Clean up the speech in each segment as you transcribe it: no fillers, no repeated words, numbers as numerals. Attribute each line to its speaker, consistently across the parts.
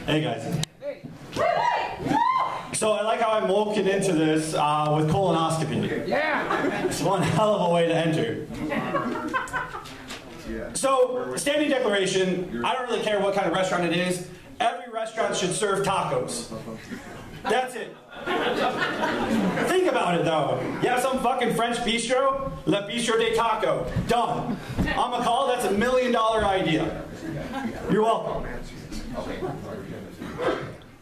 Speaker 1: Hey guys. So I like how I'm woken into this with colonoscopy.
Speaker 2: Yeah!
Speaker 1: It's one hell of a way to enter. So, standing declaration, I don't really care what kind of restaurant it is. Every restaurant should serve tacos. That's it. Think about it though. You have some fucking French bistro? Le Bistro de Taco. Done. On McCall, that's $1 million idea. You're welcome.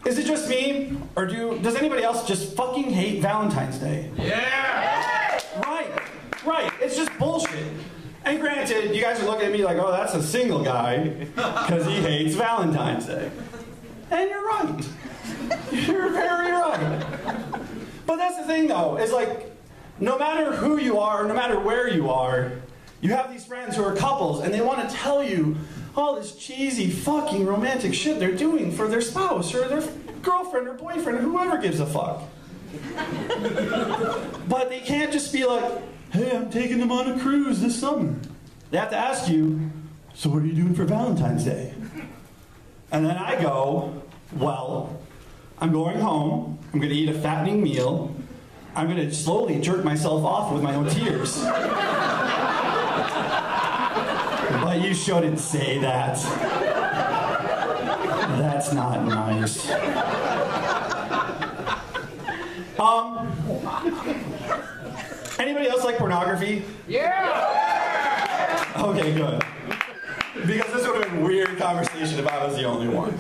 Speaker 1: Is it just me, or does anybody else just fucking hate Valentine's Day?
Speaker 2: Yeah!
Speaker 1: Right. It's just bullshit. And granted, you guys are looking at me like, oh, that's a single guy, because he hates Valentine's Day. And you're right. You're very right. But that's the thing, though, is like, no matter who you are, no matter where you are, you have these friends who are couples, and they want to tell you all this cheesy fucking romantic shit they're doing for their spouse or their girlfriend or boyfriend or whoever gives a fuck. But they can't just be like, hey, I'm taking them on a cruise this summer. They have to ask you, so what are you doing for Valentine's Day? And then I go, well, I'm going home, I'm going to eat a fattening meal, I'm going to slowly jerk myself off with my own tears. But you shouldn't say that. That's not nice. Anybody else like pornography?
Speaker 2: Yeah!
Speaker 1: Okay, good. Because this would have been a weird conversation if I was the only one.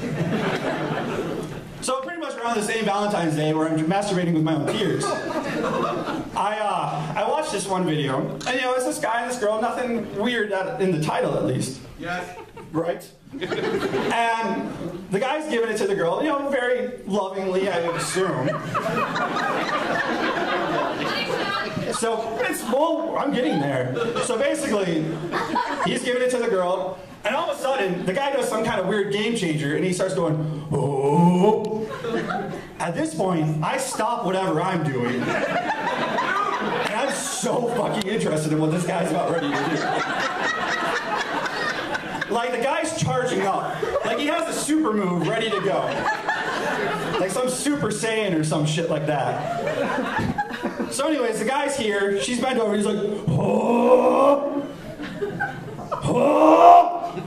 Speaker 1: So pretty much around the same Valentine's Day where I'm masturbating with my own tears, I watched this one video, and it's this guy and this girl, nothing weird in the title at least. Yes. Right? And the guy's giving it to the girl, very lovingly, I would assume. So, I'm getting there. So basically, he's giving it to the girl, and all of a sudden, the guy does some kind of weird game changer, and he starts going, oh. At this point, I stop whatever I'm doing. And I'm so fucking interested in what this guy's about ready to do. Like, the guy's charging up. Like, he has a super move ready to go. Like some Super Saiyan or some shit like that. So anyways, the guy's here, she's bent over, he's like, oh, oh.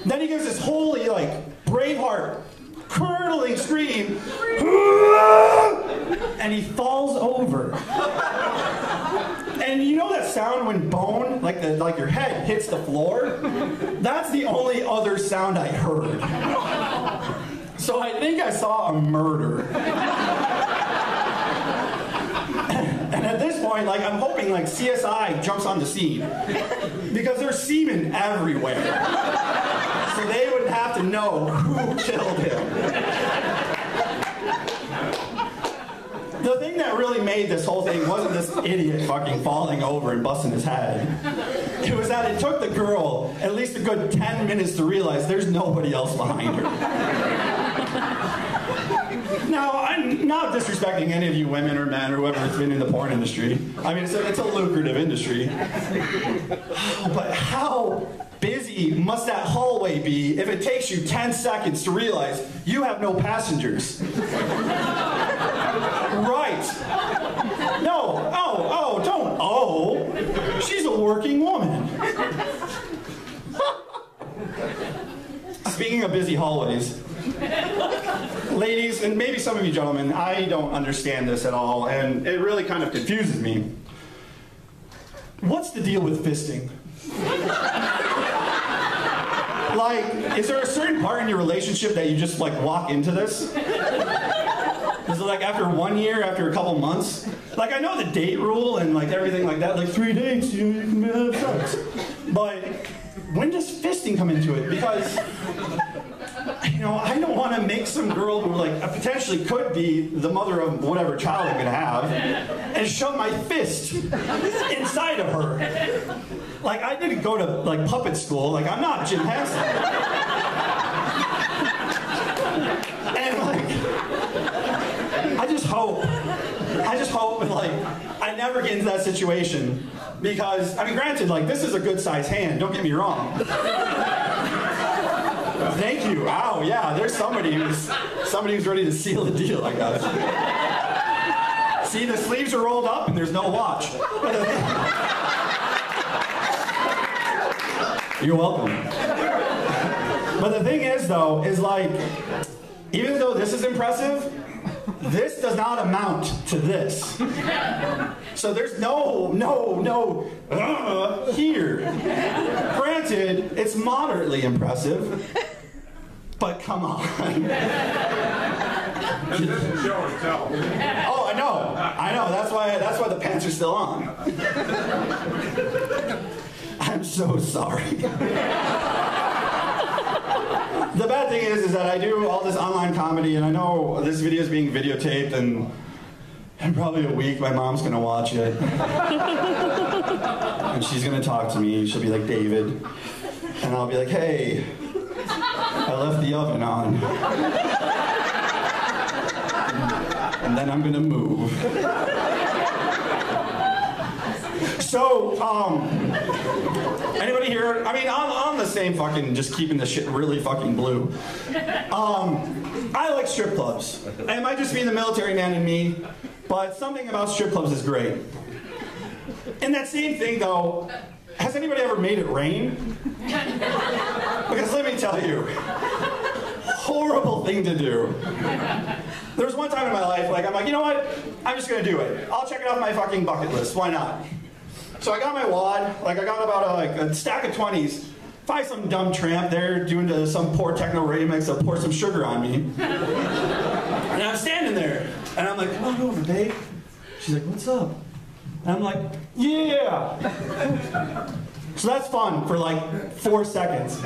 Speaker 1: Then he gives this holy, like, Braveheart, curdling scream, and he falls over. And you know that sound when bone, like your head hits the floor? That's the only other sound I heard. So I think I saw a murder. And at this point, like, I'm hoping like CSI jumps on the scene because there's semen everywhere. So they would have to know who killed him. The thing that really made this whole thing wasn't this idiot fucking falling over and busting his head. It was that it took the girl at least a good 10 minutes to realize there's nobody else behind her. Now, I'm not disrespecting any of you women or men or whoever's been in the porn industry. I mean, it's a lucrative industry. But how busy must that hallway be if it takes you 10 seconds to realize you have no passengers? Right. No. Oh, don't. Oh. She's a working woman. Speaking of busy hallways, ladies, and maybe some of you gentlemen, I don't understand this at all, and it really kind of confuses me. What's the deal with fisting? Like, is there a certain part in your relationship that you just, like, walk into this? Is it like after 1 year, after a couple months? Like, I know the date rule and, like, everything like that, like 3 dates, you can have sex. But when does fisting come into it? Because, I don't want to make some girl who, like, potentially could be the mother of whatever child I'm going to have and shove my fist inside of her. Like, I didn't go to, like, puppet school. Like, I'm not Jim Henson. And, like, I just hope, like, I never get into that situation. Because, I mean, granted, like, this is a good-sized hand, don't get me wrong. Thank you. Wow, yeah, there's somebody who's ready to seal the deal, I guess. See, the sleeves are rolled up and there's no watch. You're welcome. But the thing is, though, is like, even though this is impressive, this does not amount to this. So there's no here. Granted, it's moderately impressive, but come on.
Speaker 2: This is show and tell.
Speaker 1: Oh, I know. That's why the pants are still on. I'm so sorry. The bad thing is that I do all this online comedy, and I know this video is being videotaped, and in probably a week my mom's gonna watch it. And she's gonna talk to me. She'll be like, David. And I'll be like, hey, I left the oven on. And then I'm gonna move. So, anybody here, I mean, on the same fucking, just keeping the shit really fucking blue. I like strip clubs. It might just be the military man in me, but something about strip clubs is great. And that same thing, though, has anybody ever made it rain? Because let me tell you, horrible thing to do. There was one time in my life, like, I'm like, you know what? I'm just gonna do it. I'll check it off my fucking bucket list. Why not? So I got my wad, like I got about a stack of 20s. Find some dumb tramp there doing some poor techno remix that pour some sugar on me. And I'm standing there, and I'm like, come on over, babe. She's like, what's up? And I'm like, yeah. So that's fun for like 4 seconds.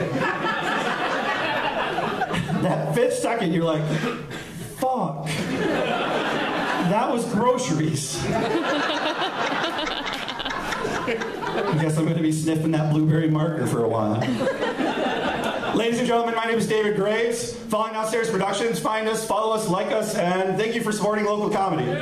Speaker 1: That 5th second, you're like, fuck. That was groceries. I guess I'm going to be sniffing that blueberry marker for a while. Ladies and gentlemen, my name is David Graves. Falling Downstairs Productions. Find us, follow us, like us, and thank you for supporting local comedy.